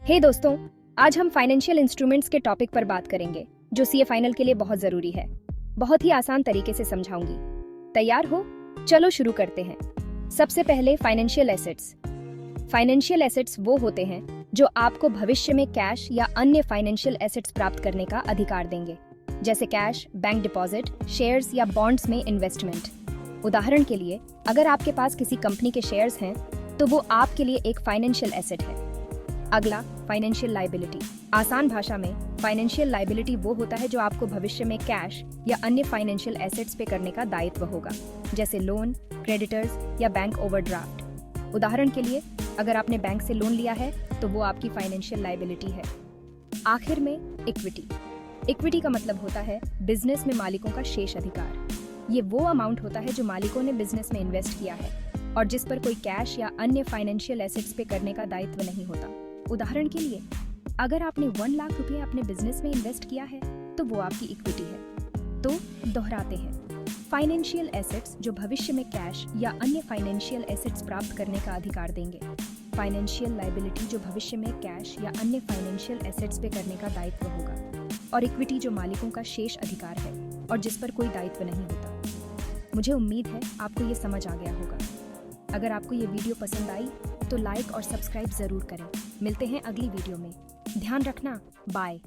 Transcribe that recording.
हे दोस्तों, आज हम फाइनेंशियल इंस्ट्रूमेंट्स के टॉपिक पर बात करेंगे जो सीए फाइनल के लिए बहुत जरूरी है। बहुत ही आसान तरीके से समझाऊंगी। तैयार हो? चलो शुरू करते हैं। सबसे पहले फाइनेंशियल एसेट्स। फाइनेंशियल एसेट्स वो होते हैं जो आपको भविष्य में कैश या अन्य फाइनेंशियल एसेट्स प्राप्त करने का अधिकार देंगे, जैसे कैश, बैंक डिपॉजिट, शेयर्स या बॉन्ड्स में इन्वेस्टमेंट। उदाहरण के लिए, अगर आपके पास किसी कंपनी के शेयर्स हैं तो वो आपके लिए एक फाइनेंशियल एसेट है। अगला, फाइनेंशियल लायबिलिटी। आसान भाषा में फाइनेंशियल लायबिलिटी वो होता है जो आपको भविष्य में कैश या अन्य फाइनेंशियल एसेट्स पे करने का दायित्व होगा, जैसे लोन, क्रेडिटर्स या बैंक ओवरड्राफ्ट। उदाहरण के लिए, अगर आपने बैंक से लोन लिया है तो वो आपकी फाइनेंशियल लायबिलिटी है। आखिर में इक्विटी। इक्विटी का मतलब होता है बिजनेस में मालिकों का शेष अधिकार। ये वो अमाउंट होता है जो मालिकों ने बिजनेस में इन्वेस्ट किया है और जिस पर कोई कैश या अन्य फाइनेंशियल एसेट्स पे करने का दायित्व नहीं होता। उदाहरण के लिए, अगर आपने 1 लाख रुपए अपने बिजनेस में इन्वेस्ट किया है तो वो आपकी इक्विटी है। तो दोहराते हैं, फाइनेंशियल एसेट्स जो भविष्य में कैश या अन्य फाइनेंशियल एसेट्स प्राप्त करने का अधिकार देंगे, फाइनेंशियल लायबिलिटी जो भविष्य में कैश या अन्य फाइनेंशियल एसेट्स पे करने का दायित्व होगा, और इक्विटी जो मालिकों का शेष अधिकार है और जिस पर कोई दायित्व नहीं होता। मुझे उम्मीद है आपको ये समझ आ गया होगा। अगर आपको ये वीडियो पसंद आई तो लाइक और सब्सक्राइब जरूर करें। मिलते हैं अगली वीडियो में। ध्यान रखना। बाय।